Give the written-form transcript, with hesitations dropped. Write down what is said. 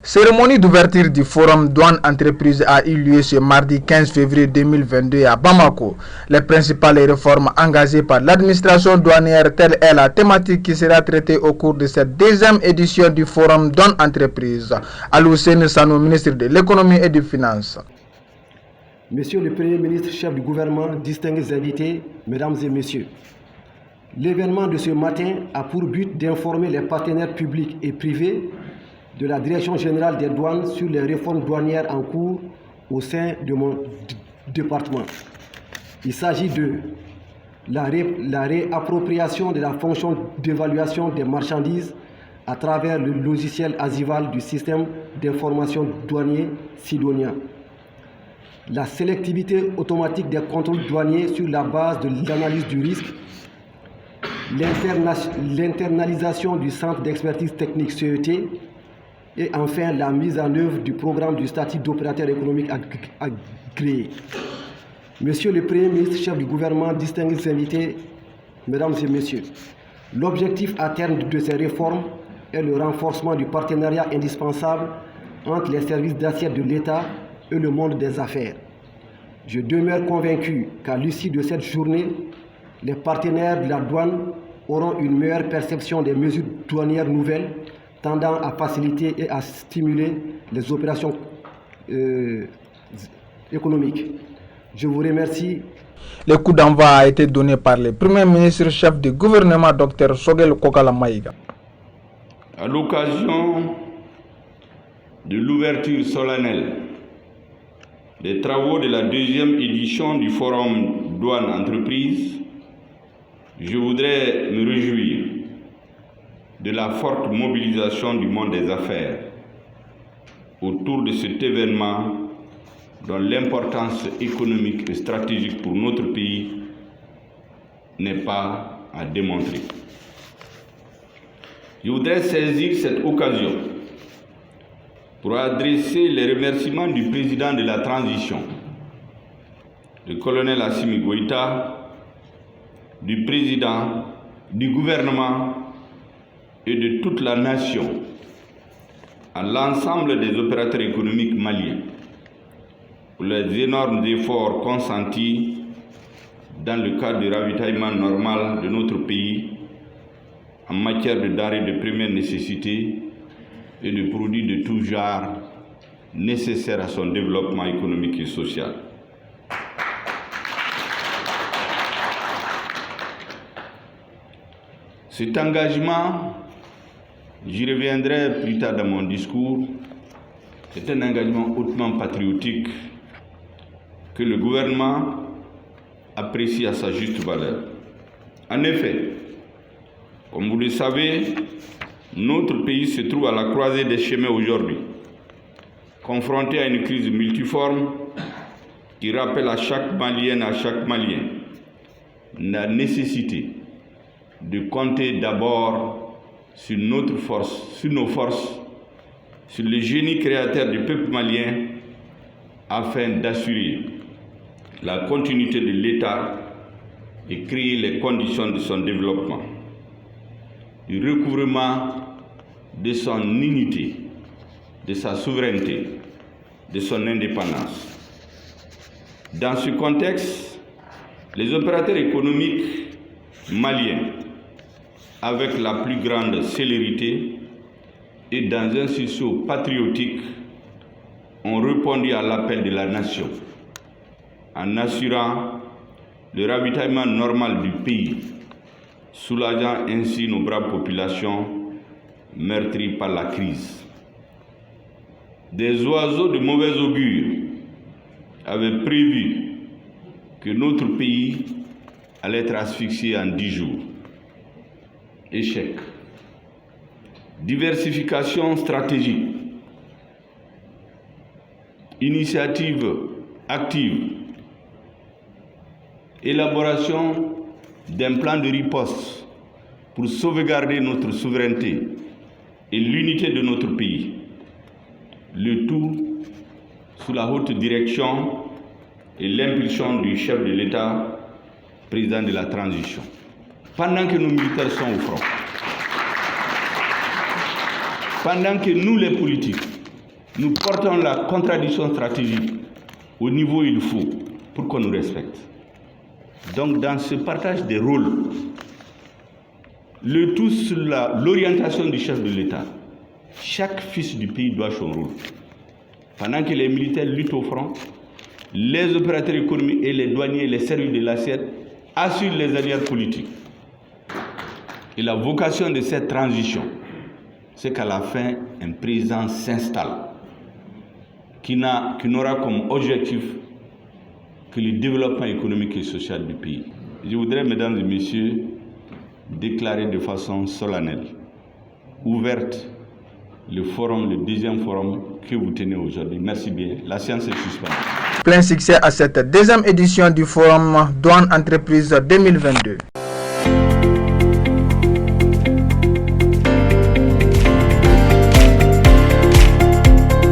Cérémonie d'ouverture du forum douane entreprise a eu lieu ce mardi 15 février 2022 à Bamako. Les principales réformes engagées par l'administration douanière, telle est la thématique qui sera traitée au cours de cette deuxième édition du forum douane entreprise. Aloussène Sano, ministre de l'économie et des finances. Monsieur le Premier ministre, chef du gouvernement, distingués invités, mesdames et messieurs, l'événement de ce matin a pour but d'informer les partenaires publics et privés de la Direction générale des douanes sur les réformes douanières en cours au sein de mon département. Il s'agit de la réappropriation de la fonction d'évaluation des marchandises à travers le logiciel Asival du système d'information douanier Sidonia, la sélectivité automatique des contrôles douaniers sur la base de l'analyse du risque, l'internalisation du centre d'expertise technique CET, et enfin la mise en œuvre du programme du statut d'opérateur économique agréé. Monsieur le Premier ministre, chef du gouvernement, distingués invités, mesdames et messieurs, l'objectif à terme de ces réformes est le renforcement du partenariat indispensable entre les services d'assiette de l'État et le monde des affaires. Je demeure convaincu qu'à l'issue de cette journée, les partenaires de la douane auront une meilleure perception des mesures douanières nouvelles tendant à faciliter et à stimuler les opérations économiques. Je vous remercie. Le coup d'envoi a été donné par le Premier ministre chef du gouvernement, Dr Sogel Kokala Maïga. À l'occasion de l'ouverture solennelle des travaux de la deuxième édition du Forum Douane Entreprise, je voudrais me réjouir de la forte mobilisation du monde des affaires autour de cet événement dont l'importance économique et stratégique pour notre pays n'est pas à démontrer. Je voudrais saisir cette occasion pour adresser les remerciements du président de la transition, le colonel Assimi Goïta, du président, du gouvernement et de toute la nation à l'ensemble des opérateurs économiques maliens pour les énormes efforts consentis dans le cadre du ravitaillement normal de notre pays en matière de denrées de première nécessité et de produits de tout genre nécessaires à son développement économique et social. Cet engagement, j'y reviendrai plus tard dans mon discours, est un engagement hautement patriotique que le gouvernement apprécie à sa juste valeur. En effet, comme vous le savez, notre pays se trouve à la croisée des chemins aujourd'hui, confronté à une crise multiforme qui rappelle à chaque Malienne, à chaque Malien, la nécessité de compter d'abord sur notre force, sur nos forces, sur le génie créateur du peuple malien, afin d'assurer la continuité de l'État et créer les conditions de son développement, du recouvrement de son unité, de sa souveraineté, de son indépendance. Dans ce contexte, les opérateurs économiques maliens, avec la plus grande célérité et dans un sursaut patriotique, ont répondu à l'appel de la nation en assurant le ravitaillement normal du pays, soulageant ainsi nos braves populations meurtries par la crise. Des oiseaux de mauvais augure avaient prévu que notre pays allait être asphyxié en 10 jours. Échec. Diversification stratégique. Initiative active. Élaboration d'un plan de riposte pour sauvegarder notre souveraineté et l'unité de notre pays. Le tout sous la haute direction et l'impulsion du chef de l'État, président de la transition. Pendant que nos militaires sont au front, pendant que nous les politiques, nous portons la contradiction stratégique au niveau où il faut pour qu'on nous respecte. Donc dans ce partage des rôles, le tout sur l'orientation du chef de l'État, chaque fils du pays doit son rôle. Pendant que les militaires luttent au front, les opérateurs économiques et les douaniers, les services de l'assiette assurent les alliances politiques. Et la vocation de cette transition, c'est qu'à la fin, un président s'installe qui n'aura comme objectif que le développement économique et social du pays. Je voudrais, mesdames et messieurs, déclarer de façon solennelle, ouverte, le forum, le deuxième forum que vous tenez aujourd'hui. Merci bien. La séance est suspendue. Plein succès à cette deuxième édition du forum Douane Entreprise 2022.